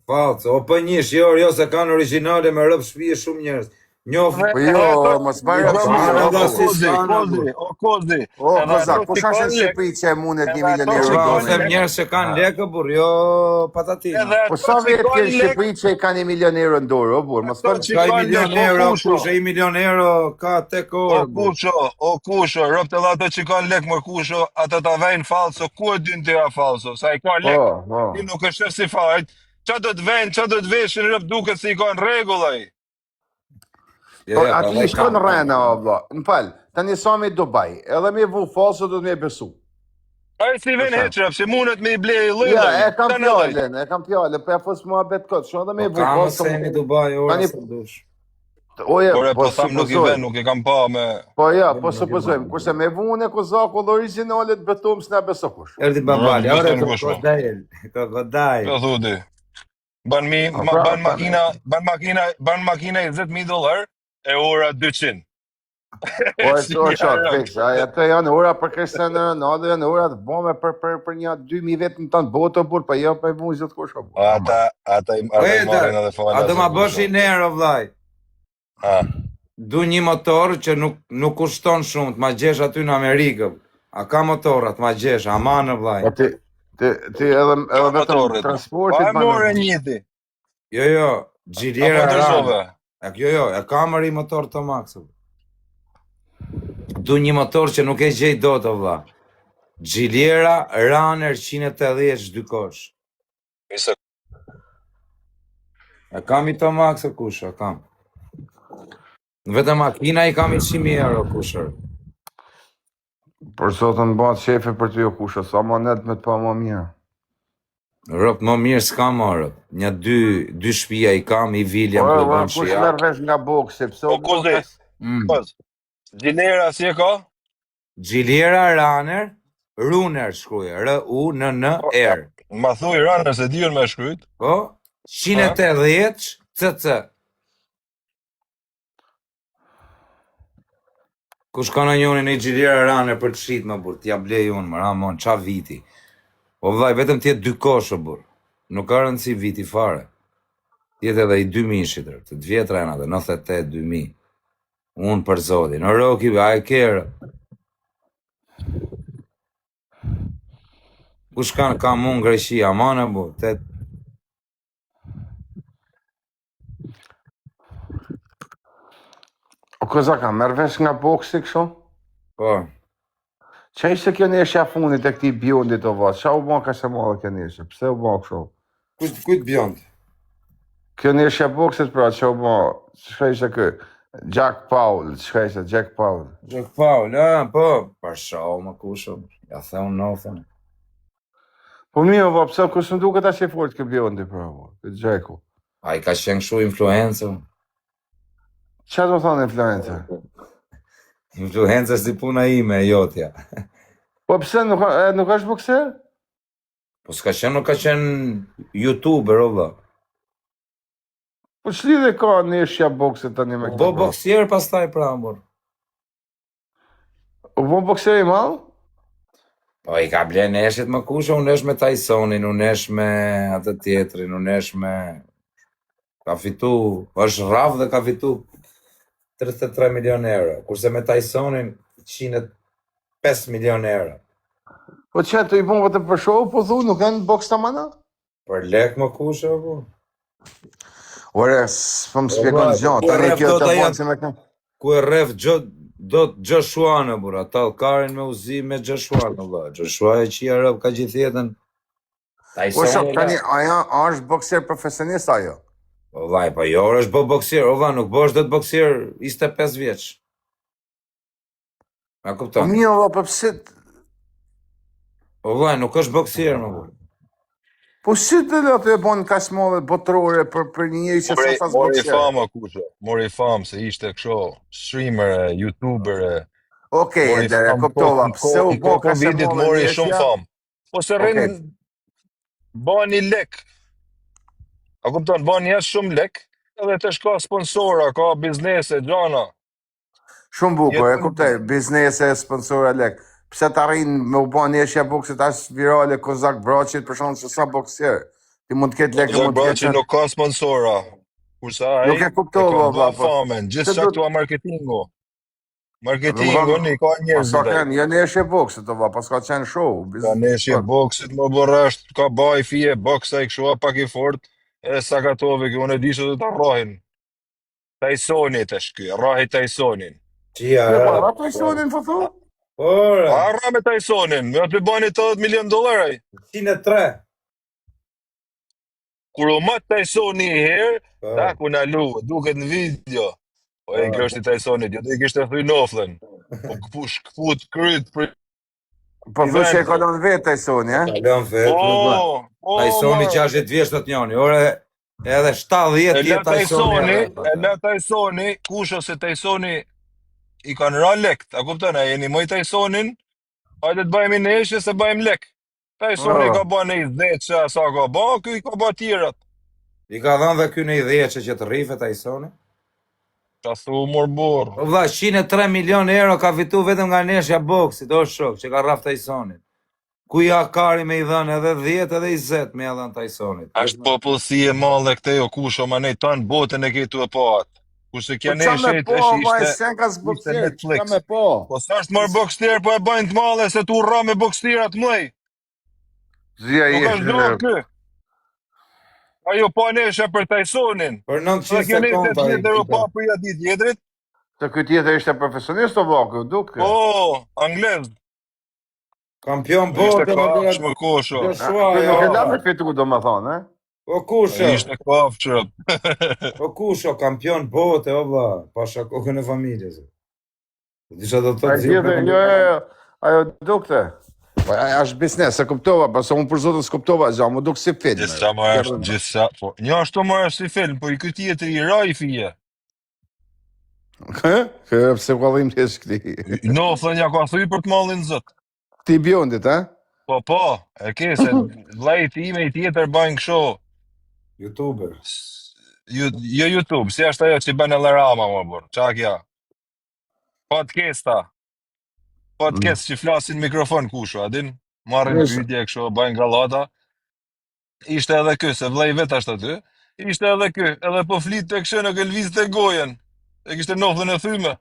Falcë, o për njësh, jo, se kanë originale me rëp shpije shumë njerëz. Njofë, Po jo, mos bëj O kozi. O, kozak, kush është në Shqipëri që e mundet 1 milion euro po donë? them njerëz që kanë lekë, burr, jo patatina. Po sa vetë ke në Shqipëri që i kanë 1 milion euro në dorë, o burr, mos për Ka 1 milion euro, kush e 1 milion euro ka tek orë. O kusho, rëpt edhe ato që kanë lek më kusho, ato ta vejnë falso, ku e dyn të ja falso, sa i ka lek, ti nuk e shef si fajt, qa do të vejnë, qa do të veshin, rëpt duket si i kanë regullaj. Po aty i shkon rrena, o vlla. M'fal, tani sa me Dubai, edhe me vu falso do të me besu. Ai si ven heqrap, se mundet me i ble i Ja, lëllaj. e kam fjallën, po ja fos mua bet kot, shumë edhe me vu Ka falso. mëse në Dubai, ora Tani- së dush. Oje, Por po tham nuk i ven, nuk i kam pa me... Po ja, po supozojmë, kurse me vune kozaku dhe originalet betum s'na beso kush. Erdi babali, Nuk ore besojnë kush, mo. kokodaj. Po thudi. Ban makina $20,000 e ora 200. Po e të qatë, fiks, ato janë ora për Cristiano Ronaldo, janë ora të bome për një 2.000 vetë në tanë botë, burë, pa jo pa i vune zëtë kush, o burë. Ata i marrin edhe fala. A do ma bësh i nero, vlaj. Du një motor që nuk kushton shumë, të ma gjesh aty në Amerikë. A ka motorat, ma gjesh, amanë, vlaj. Po ti edhe vetëm transportit Pa more njëti. Jo, gjirjera Apo ndërzove. Jo, e kamëri motor të maksë. Du një motor që nuk e gjej do të vla. Gjilera Runner 180 dykosh. E kam i të maksë kushë, e kam. Vetëm makina i kam i 100.000 euro kushër. Për sotën bëhet shefe për ty o kusha, sa ma net me të pa ma mirë. Rëp, më mirë s'ka më rëp. Një dy shpia i kam, i William për bën Kush shia. merr vesh nga boksi, pse o Kuzi, Gjilera si e ka? Gjilera Runner, Runer shkruje, R-U-N-N-R. Ma thuj Runner se diun me shkryt. Po, 180 CC. Kush ka në njoni në Gjilera Runner për të shit më burë, t'ja blej unë, më ramon, qa viti. O vaj, vetëm tjetë 2 koshë burë, nuk ka rëndësi viti fare. Tjetë edhe i 2000 shitër, të të vjetra e në dhe 98, 2000. Unë për zodi, në roki, a e kërë. Kush ka mund Greqia, mana bu, të... O këza ka merr vesh nga boksi kështu? Po, Qa ishte kjo neshja fundit e këti Bjondit o vatë? Qa u ban ka se madhe kjo neshja? Pse u ban kështu? kujt bjond? Kjo neshja boksit pra, qa u ban? Shka ishte kë? Jack Paul, shka ishte Jack Paul? Jack Paul, po, për shau më kusho, ja the unë nofën. Po mi o va, pse kusë në duke ta që fort kë Bjondi pra, këtë Jacku? A i ka qenë kështu influencer. Qa do thonë influencer? Influencer si puna ime, jotja. Po pse nuk është bokser? Po s'ka qenë, nuk ka qenë YouTuber, o vë. Po ç'lidhje ka neshja boksit tani me këtë? Bo boksier pastaj pra, mor. U bo bokser i madh? Po i ka ble neshjet më kusho, unë nesh me Tysonin, unë nesh me atë tjetrin, unë nesh me... Ka fitu, është rraf dhe ka fitu 33 milion euro, kurse me Tysonin 105 milion euro. Po që të i bon vetëm për show, po thu, nuk janë boks të mana? Për lek më kusho, po. Ore, s'pëm spjekon gjatë, tani kjo të bonë se me kënë. Ku e rref do të Joshua në bura, talkarin me uzi me Joshua në bura. Joshua e qia rëp ka gjithjetën. Po shok, tani, aja është bokser profesionist ajo? O vaj, pa jo, është bo boksier, o vaj, nuk bo është do të boksier 25 vjeç. A Po kupton? mi o va, po pse... O vaj, nuk është boksier, më bura. Po si të le të e bonë ka smole botërore për një njëri që sa fas Mori bokser? fama kusha, mori fam se ishte kështu, streamer, youtuber. Okej, Eder, e kuptova, pse u bo ka se Covidit mole mori shumë neshja? fam. Po se rrinë bani lek. A kupton, bani jashtë shumë lek, edhe të shka sponsora, ka biznese, gjana. Shumë bukur, e kuptoj, biznese, sponsora lek. Pse të arrin me u bo neshja boksit ashtë virale Kozak Braçit, për shumë se sa boksier. Ti mund të ketë lekë, Kozak mund të Braçi ketë... nuk ka sponsora. Kurse ai Nuk e kuptova, ka po. famen, gjithë Se sa do- këtu a marketingu. Marketingu, një ka Pas njerëzit ka ai. qenë, jo neshje boksit, o va, pas ka qenë show. Ka neshje boksit, më borasht, ka baj fije, boksa i këshua pak i fort, e Sakatovi, kjo unë e di që do të rrahin. Tysoni të shky, rrahi Tysonin. Qia Po, rrap. ra Tysonin, po thu? Ora, A rra me Tysonin, me atë bani $80 milion ai. 103. Kur u mat Tysoni i herë, Po, tak u na lu, duket në video. Po e grështi Tysonit, jo do i kishte thuj noflën. Po shkput kryt për... Po thu që e ka lënë vetë Tysoni, e? kalon vetë. Tysoni 60 vjeç të njoni, ore edhe 70 E la jetë Tysoni. Tysoni, kush ose Tysoni i kanë ra lekt, a kupton, a jeni moj Tysonin, hajde të bëjmë neshje se bëjmë lek. Tysoni ka ba në i dhetë që sa ka ba, ky i ka ba tjerat. I ka dhënë dhe ky në ideja që të rrife Tysoni. Qa thu morbor. O vlla, 103 milion euro ka fitu vetëm nga neshja boksit, o shok, që ka rraf Tysonin. Ku ja kari me i dhënë edhe 10 edhe 20 me i dhënë Tysonit. Ashtë popullsi e madhe këte o kusho, ma nej tanë botën e këtu e paat. Kurse kja Po qa me neshet, po, vaj, ishte sen ka s'bokser, Netflix. qa me po? Po sa është marrë bokstier, po e bajnë të madhe se tu rra me bokstierat mëj. Zia Nuk është do kë. Ajo pa neshe për Tysonin. Për Sa 900 kjo neshe sekonda. të jetë Europa për ja ditë jedrit. Të këtë tjetër ishte profesionist o vaku, duke? Po, anglez. Kampion Ishte bote, kafsh më kosho. Joshua, Nuk e la ja. me fitu, do më thonë, e? O kusho, Ishte kafshë. o kusho, kampion bote, o vlla, pasha kokën e familjes. Disha do të A thotë gjithë, jo, Ajo dukte. Po ajo është biznes, e kuptova, pastaj unë për zotin s'kuptova gjë, më duk si film. Gjithsa më është, gjithsa, po, një ashtu më është si film, po i ky tjetër i ra i fije. Kë pse kallim të këti. No, thënë ja ka thy për të mallin zot. Ti bjondit, ha? Po, e ke se vllai ime i tjetër bajnë kështu. YouTuber. Jo YouTube, si është ajo që bën edhe Rama më burr. Çka kja? Podcast që flasin mikrofon kusho, a din? Marrin pyetje kështu, bajnë gallata. Ishte edhe ky, se vllai vet ashtu aty. Ishte edhe ky, edhe po flit tek kështu në lëvizte gojen. E kishte noflën e thyme.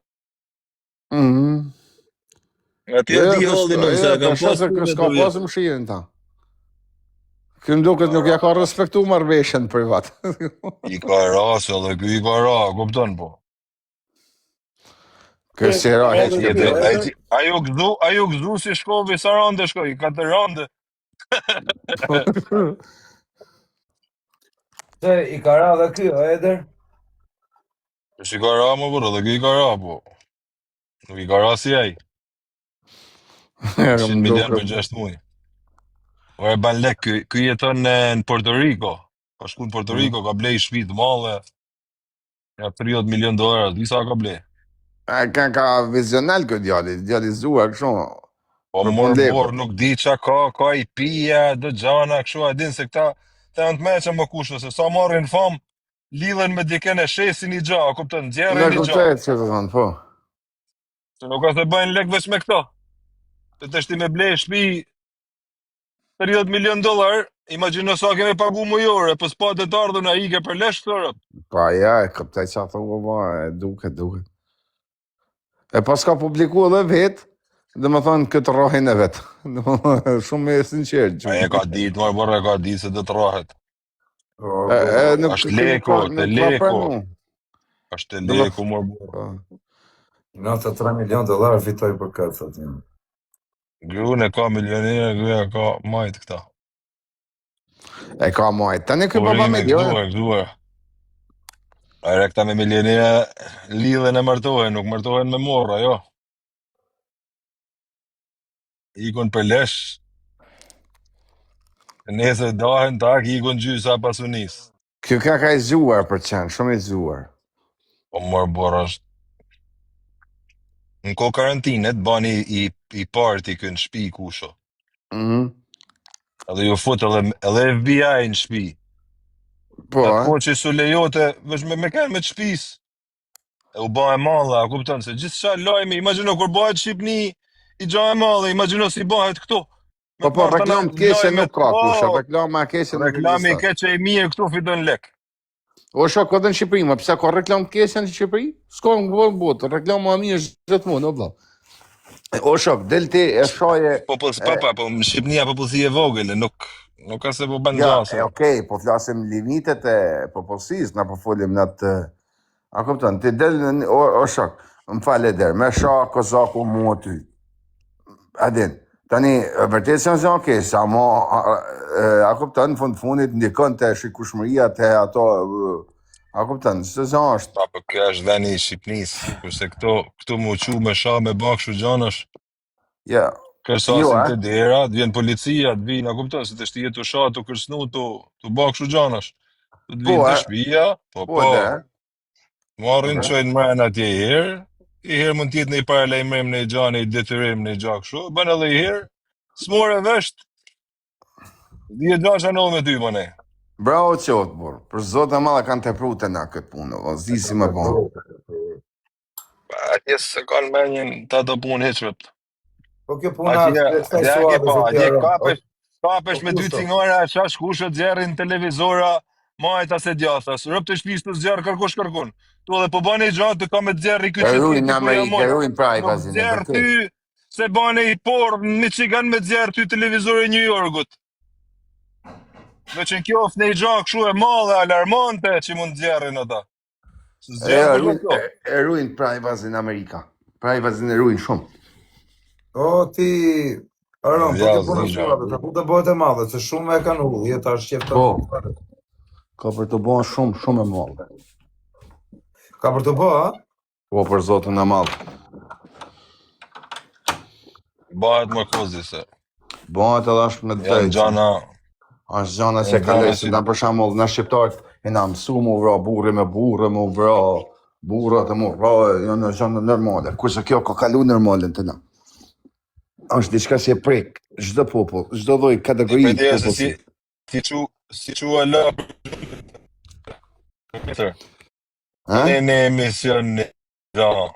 Atje di hallin ose e kam pasur shirin ta. Kë më duket nuk ja ka respektu marrëveshjen privat. I ka ras edhe ky i ka ra, kupton po. Kërsi ra Ajo gëzu si shkovi, sa rande shkoj, 4 rande. Se i ka ra dhe ky, o Eder? Si ka ra më burr, edhe ky i ka ra po. Nuk i ka ra si ai. 100 milion për 6 muaj. Ore ban lek, ky jeton në Puerto Rico. Ka shku në Puerto Rico, ka blej shtëpi të madhe. Ja 30 milion dollar, di sa ka blej. Ka vizional kë djali zuar kështu. Po morë nuk di qa ka i pija, dë gjana, kështu, a din se këta të janë të meqe më kushtë, se sa marrin fam, lidhen me dikën e shesin i gja, kuptën, djerën i gja. Në kuptet që të thonë, po. Se nuk ka se bëjnë lek veç me këta. Se të shti me blej shpi 30 milion dollar, imagino sa keme pagu mujore, për s'pa të të ardhën a ike për lesh këtërët. Pa ja, e këptaj që ato ba, e duket. E pas ka publiku edhe vetë, dhe më thonë këtë rohin e vetë. Shumë e sinqerë. E ka ditë, marë bërë e ka ditë se dhe të rohet. Ashtë leko, të leko. Ashtë të leko, marë bërë. 93 milion dollar fitoj për këtë, thotë. Grune ka milionere, gruja ka majtë këta. E ka majtë, tani këj baba me gëzuar. Ajre këta me milionere lidhen e mërtohen, nuk mërtohen me morra, jo. Ikon për lesh, nese dahen tak, ikon gjysa pasunis. Kjo ka i zuar për qenë, shumë i zuar. Po mërë borë është. Në ko karantinet, bani i parti kënë shpi kusho. Edhe ju fut edhe FBI në shpi. Po, po që su lejote, vesh me kenë me të shpis. E u ba e malla, kupton se gjithë qa lajmi, imagino kur bëhet Shqipni, i gja e malla, imagino si bëhet këtu. Po, reklam të keqe nuk ka kusho, reklama keqe nuk reklami keqe e mirë këtu fiton lek. O shok, këtë në Shqipëri, ma pësa ka reklam të keqe në Shqipëri? S'ka në gëvën botë, reklama mirë është gjithë mund, o vla. O shok, del ti e shoje... Po në Shqipnia popullsi e vogële, nuk ka se po bënë gjasë. Ja, okej, po flasim limitet e popullsis, na po folim në të... A këpëton, ti del në... O shok, më fale der, me shak, kozaku, mua ty. Adin, tani, vërtet se nëse okej, sa mo... A këpëton, në fundit, ndikon të shikushmëria të ato... A këpëton, se zë është... Pa, për kjo është veni i Shqipnis, kurse këtu mu qu me sha, me bakshu gjanash. Ja. Kërsasin të dera, të vjen policia, të vinë, a kupton, se të shtije të sha, të kërsnu, të bakshu gjanash. Të vinë të shpia, po, marrin qojnë mërën atje i herë mund tjetë në i paralejmërim në i gjani, i detyrim në i gjak shu, bën edhe i herë, s'more vesht, dhje gjash anohë me ty, mëne. Bravo qotë, burë, për zotë e madhe kanë të prute nga këtë punë, o zdi si me bonë. Atje se kanë menjen të ato punë heqët. Po kjo puna atje kapesh me 2 cingara, qash kushët zjerin televizora, majta se djathas, rëp të shpis të zjerë kërkon. Tu edhe po bane i gjatë të ka me të zjerë i këtë që në Amerikë, rujnë pra i vazin. Nuk zjerë ty, se bane i porë në Michigan me të zjerë ty televizore i New Yorkut. Me që në kjof në i gjakë shu e madhe, alarmante që mund të zjerën ata. E rujnë pra i vazin Amerika. Pra i vazin e rujnë shumë. O, ti... Aron, po të punë shumë, të ku të bëhet e madhe, se shumë e kanë u, jeta është qeftë. Po, ka për të bëhen shumë e madhe. Ka për të bëha? Po, për zotën e madhe. Bëhet më kozi se. Bëhet edhe është me Janë drejtë. gjana... Është gjana që kaloj, se për shembull në shqiptarët e na mësu mu vra burri me burrë, mu vra burrat e mu vra, janë gjana normale. Kurse kjo ka kalu normalen të na. Është diçka që e prek çdo popull, çdo lloj kategori popullsi. Si qua la... Në emision një gjana.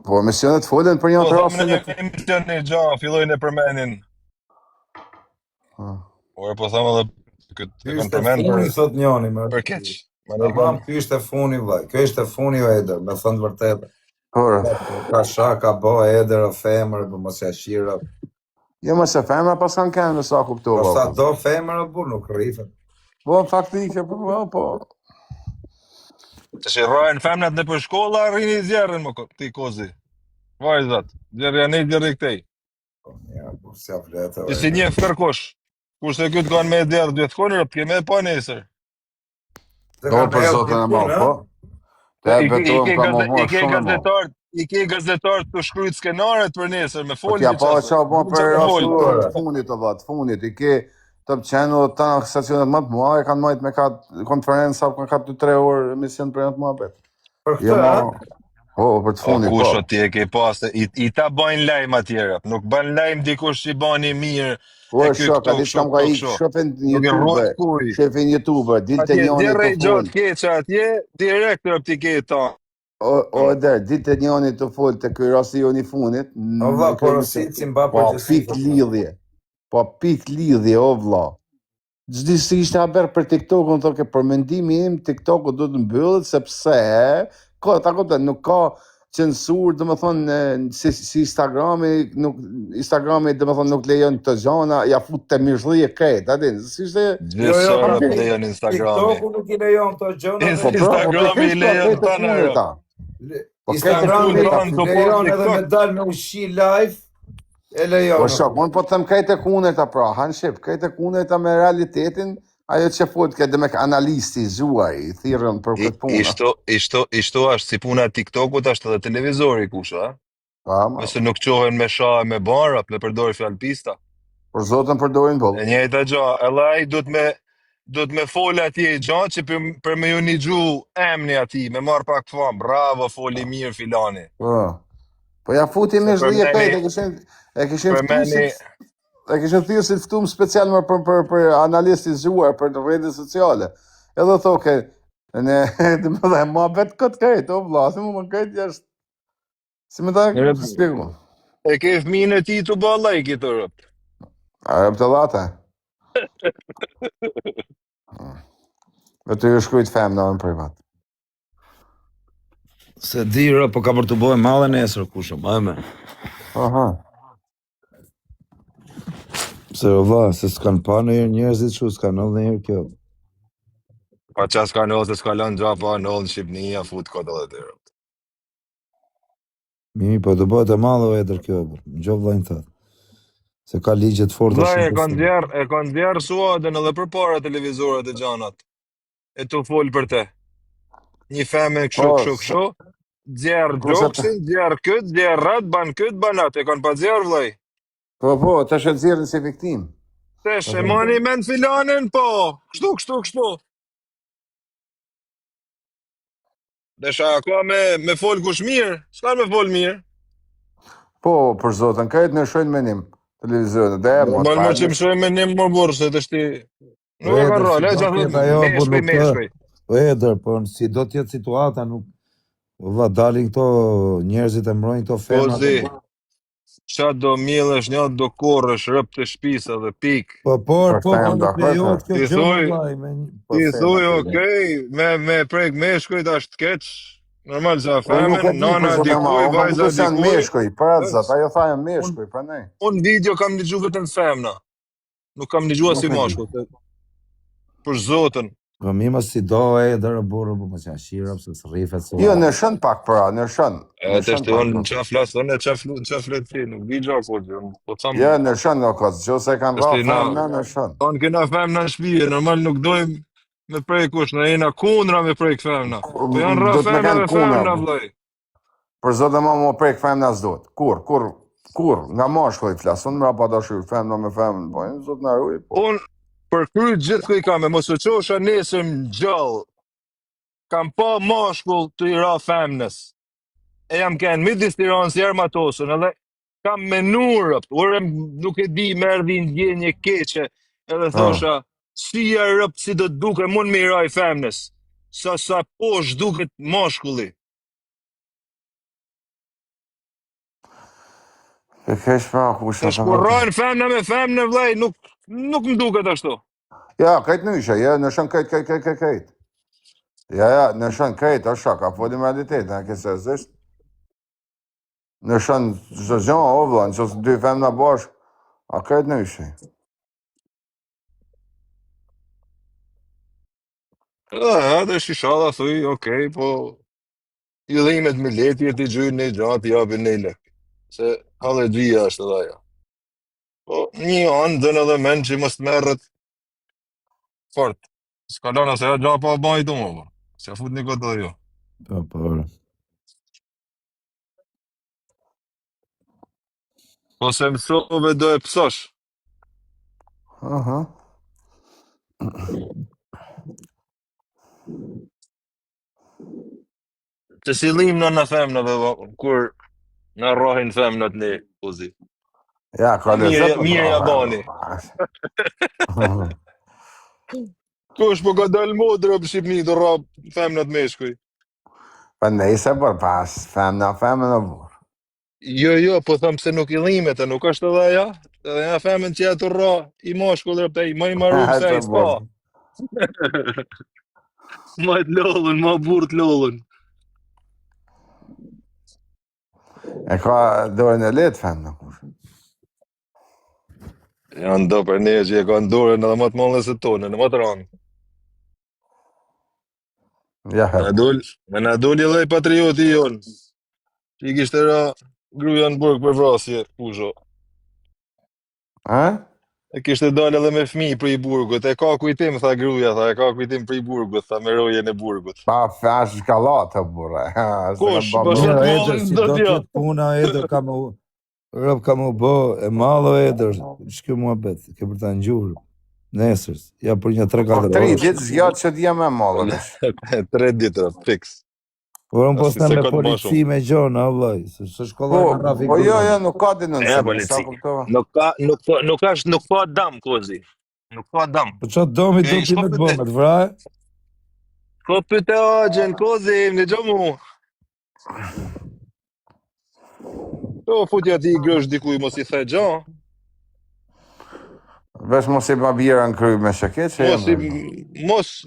Po emisionet folen për një të rastin në emision një gjana, fillojnë e përmenin. Ore, po thamë edhe këtë e kanë përmenë për keq. Tamam, ky ishte funi, vllai. Kjo ishte funi o Eder, me thënë të vërtetë. Ka shaka, bo Eder o femër, po mos ja shira. Jo, mos e femra pas kanë kënë, sa kuptova. Po sa do femër o burr, nuk rrifet. Po, faktike, po. Të shirrojnë femnat në për shkolla, rrini zjerën më ti kozi. Vajzat, zjerë janë zjerë i këtej. Ja, po s'ja vletë. Që si njef kërkosh. Kurse këtë kanë me djerë dhjetë konër, keme pa nesër. Do për zotën e malë, po. I ke gazetarët të shkrujt skenaret për nesër, me folin që qasë. Ja, po për rasur funit të dhatë, funit. I ke Top Channel, të në stacionet më të mua, e kanë majtë me ka konferenca, kanë ka 2-3 orë emision për në të mua betë. Për këtë, ha? Po, për të funit, po. Kusho ti e ke pasë, i ta bajnë lajmë atjera, nuk bajnë lajmë dikush që i bani mirë. Po, shoka, ditë kam ka i shefin YouTube, ditë njëni të folë. Gjatë keqa atje, direkt në optike ta. O, der, ditë njëni të folë të këj rasi jo një funit. O, vla, porosit si mba përgjësit. Po, pik lidhje, o, vla. Gjdi si ishte haber për TikTok-un, thoke, për mendimi im, TikTok-u do të mbyllet, sepse, nuk ka censur, dhe më thonë, si Instagrami, dhe më thonë, nuk lejon të gjana, ja fut të mirëzlije krejt, adin, si ishte... Gjësara për lejon Instagrami. TikTok-u nuk i lejon të gjana. Instagrami i lejon të nërë. Instagrami lejon edhe me dal me ushi live, e lejon. Po shok, unë po të them kajt e kuneta pra, hanë shqip, kajt e kuneta me realitetin, ajo që fut këtë me analisti, zuaj, i thirën për këtë punë. Ishto ashtë si puna TikTok-ut ashtë edhe televizori kusha, nëse nuk qohen me sha e me barap, me përdori fjallpista. Për zotën përdorin bëllë. E njëjta gja, edhe aj du të me folë atje i gja, që për me ju një gju emni ati, me marë pak famë, bravo, foli mirë filani. Po ja futi me zhdi e kajt, e kishin thirë si të fëtum special për analistit zhuar për në rrjetet sociale. Edhe thoke, dhe më dhe ma betë këtë kajt, o vla, si më kajt jashtë, si më da spjegu. E ke fëmijën e ti të bëllaj këtë rëpt. A rëpt të dhate? Dhe të ju shkrujt femna në privat. Se dira, po ka për të bojë madhe nesër kushëm, ajme. Aha. Se ova, se s'kan pa në herë njerëzit që s'kan nëllë në herë kjo. Pa qa s'ka nëllë, se s'ka lënë gja, pa nëllë në Shqipnia, fut këtë dhe të rëpt. Mimi, po të bëhet e madhe o edër kjo, në gjovë lajnë thëtë. Se ka ligjet fortë shumë. E kanë djerë suadën edhe për para televizorët e gjanat. E të folë për te. Një feme këshu, djerë gjoksin, djerë këtë, djerë ratë, banë këtë, banat. E kanë pa djerë vlej. Po, të shë djerën si viktim. Të shë mani men filanin, po. Kështu. Dhe shë ka me folë kush mirë. S'ka me folë mirë. Po, për zotën, ka jetë në shojnë menim. Televizionet, dhe e mos më që më shojnë menim më burë, se të shti... Nuk e ka rrallë, e që thëmë meshkoj. Po edër, po si do tjetë situata, nuk... Vëlla, dalin këto njerëzit e mrojnë këto femna. Po zi, qa do mjellësh një, do korrësh, rëp të shpisa dhe pik. Po, nuk lejot kjo gjënë, Ti thuj, okej, me prejk meshkojt ashtë keq, normal za femen, nana dikuj, vajza dikuj. Meshkoj, për atë zat, ajo thajën meshkoj, për nej. Unë video kam një gju vetën femna, nuk kam një gjua si mashko, për zotën. Po mima si do e dërë burë, po mësja shira, pëse së rrifet së... Jo, në shën pak pra, në shën. E të shtë unë në qa flasë, unë në qa fletë ti, nuk di gja ko gjë, po të samë... Jo, në shën në kosë, gjo se kanë ra femna në shën. Unë kena femna në shpije, normal nuk dojmë me prej kush, në jena kundra me prej femna. Po janë ra femna dhe femna, vlej. Për zotë ma më prej femna s'dojtë, kur Kur, nga mashkulli flas, unë mrapa dashur femna me femën, po zot na ruaj. Po. Unë për kryt gjithë ku i kam, e mos u qosha nesër më gjallë, kam pa mashkull të i ra femnës. E jam kënë midis Tiranës i Armatosën, edhe kam menurëp, ure nuk e di me erdi në djenje keqe, edhe thosha, si e rëp si do të duke mund me i raj femnës, sa posh duket mashkulli. E kesh pra kusha. Tash kur rajnë femna me femnë, vllai, nuk më duket ashtu. Ja, kajt nyshe, ja, në shën kajt. Ja, në shën kajt, është shaka, folim realitet, në këse zështë. Në shën çdo gjë, o vlla, nëse dy femna bashkë, a kajt nyshe. Dhe shishalla thuj, okej, po i dhimet me leti e t'i gjynë një gjatë, japin një lek. Se halë dhvija është edhe ajo. Po një anë dënë edhe men që mos të merret fort. S'ka lana se ja gja pa bajtu më, se ja fut një këtë dhe jo. Po. Po se mësove do e pësosh. Aha. Që si lim në femnëve, kur në rrohin femnët një uzi. Ja, ka lezet. Mirë ja bani. Kush po ka dalë modrë për Shqipni të rrap femnët meshkuj? Pa nejse për pas, femna në burë. Jo, po thëmë se nuk i limet, e nuk është edhe aja? Edhe ja femën që ja të rra i moshkull rëpte i, ma i maru se i s'pa. Ma të lollën, ma burë të lollën. E ka dorën e letë femna kush. Janë do për ne që e ka ndorën edhe më të mollën se tonë, në më të ranë. Ja, Me na doli edhe i patrioti jonë. Që i kishtë ra gruja në burg për vrasje, pusho. E kishte dalë edhe me fëmijë për i burgut, e ka kujtim, tha gruja, tha, e ka kujtim për i burgut, tha, me rojen e burgut. Pa fash shkallate, burë. Kush, bashkët mollën do t'ja. Puna Eder ka mu bë, e malo Eder, shkjo mua betë, ke për ta njurë, nesërs, ja për një 3-4 orë. 3 ditë zgjatë që t'ja me mollën. 3 ditë, fix. Por unë posë me polici me gjona, vllaj, se shkolla në trafikë. Po jo, nuk ka denonësim. Polici. Nuk ka dam, kozi. Nuk ka dam. Po qatë domi do t'i me të bëmet, vraj? Ko pyte agjen, kozi, në gjomu. To futja ti i grësh dikuj, mos i the gjo. Vesh mos i babira në kry me shake që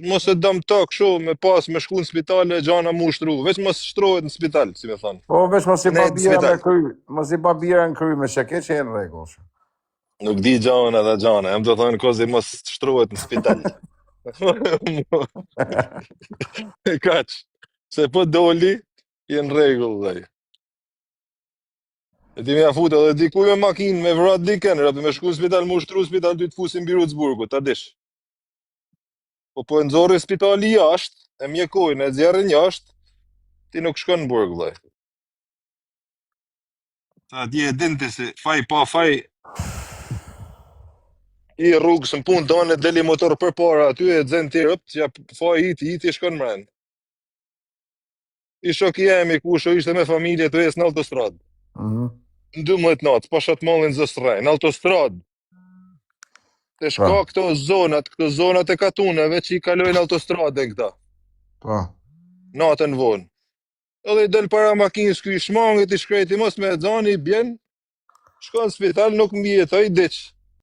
mos e dam tak shu me pas me shku në spital e gjana mu shtru. Vesh mos shtrohet në spital, si me thonë. Po vesh mos i babira në kry me shake që e në regull. Nuk di gjana dhe gjana, jam të thonë kozi mos shtrohet në spital. Kaq, se po doli, i në regull dhe. E ti me ja fut edhe dikuj me makinë, me vrat diken, rapi me shku në spital, mu shtru spital, ty të fusin Birucburgu, ta dish. Po e nëzori spitali jashtë, e mjekojnë, e zjarën jashtë, ti nuk shkon në burg, dhe. Ta ti e dinte se faj pa faj, i rrugës në punë, donë e deli motor për para, aty e dzen të rëpt, që ja faj hiti shkon mrenë. I shok jemi, kusho ishte me familje, të jesë në autostradë. Në 12 natë, pa shatë mallin zësrej, në autostradë. Të shka këto zonat e katuneve që i kalojnë autostradën këta. Natën vonë. Edhe i del para makinës këj shmangit, i shkreti mos me e dzani, i bjen, shka në spital, nuk mbi jetoj, diq.